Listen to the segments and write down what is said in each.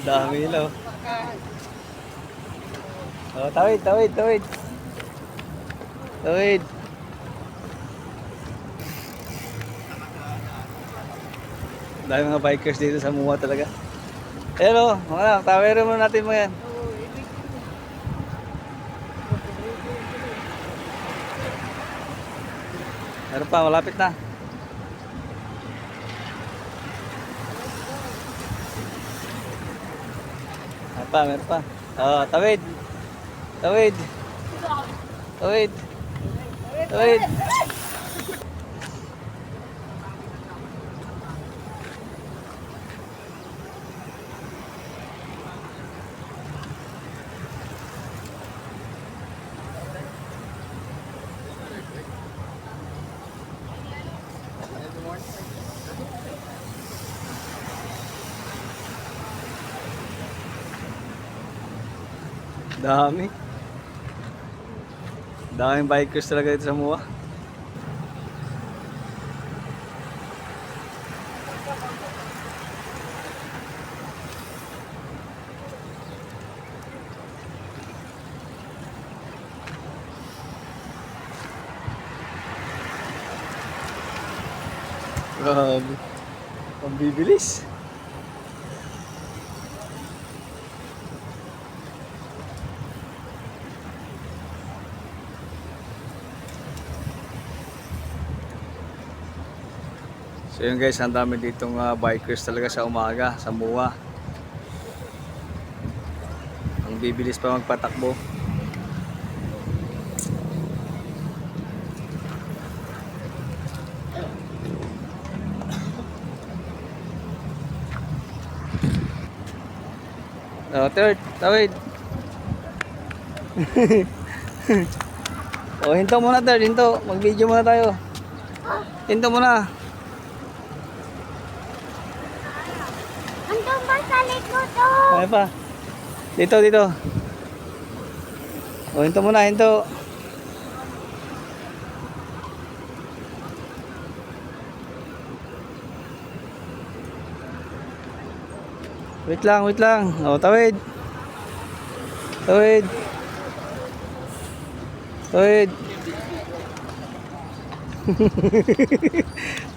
Dami ilaw. Oh, tawid, tawid, tawid. Tawid. Dami mga bikers dito sa Muwa talaga. Ayan o, mga tawero muna natin mga yan. Meron pa, malapit na. Meron pa. Oh, tawid. Tawid. Tawid. Tawid. Dami. Daming bikers talaga dito sa Muwa. Grabe. Ang bibilis. So yun guys, ang dami ditong bikers talaga sa umaga, sa Muwa. Ang bibilis pa magpatakbo. Oh, third, tawid. Oh, hinto muna third, hinto. Mag-video muna tayo. Hinto muna. Andun ba sa likod to? Ano pa? Dito, dito. O, hinto muna, hinto. Wait lang, wait lang. O, tawid. Tawid. Tawid.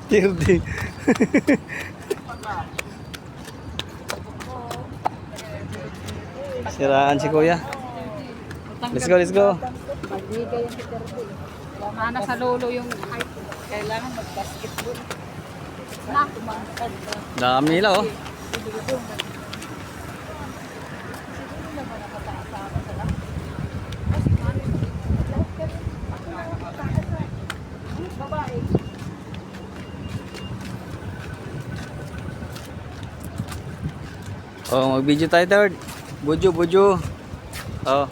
Tirdi. Siraan si kuya. Let's go, let's go. Magbigay yung Peterbi. Mana sa lolo yung height. Kailangan mag-basketball. Na, tumangkad ka. Dami nila oh. Oh, mag-video tayo third. Bujo, bujo. Oh.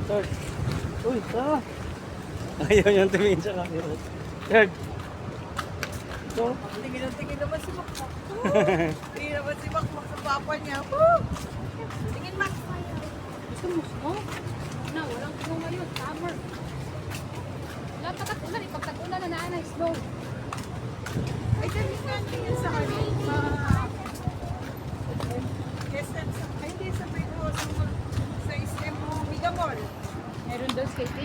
Third. Uy, tama. Ayaw niyang tumingin sa camera. Third. So, Tingin naman si Makmak. Tingin naman si Makmak sa papa niya. Tingin Max. Gusto mo snow? Na, walang snow ngayon. Summer. Wala pa tag-ulan. Ipagtag-ulan na naanay snow. Ay, dali nga tingin sa kanila. Ay, hindi sa Pedro. Sa SM Mega Mall. Meron doon skating.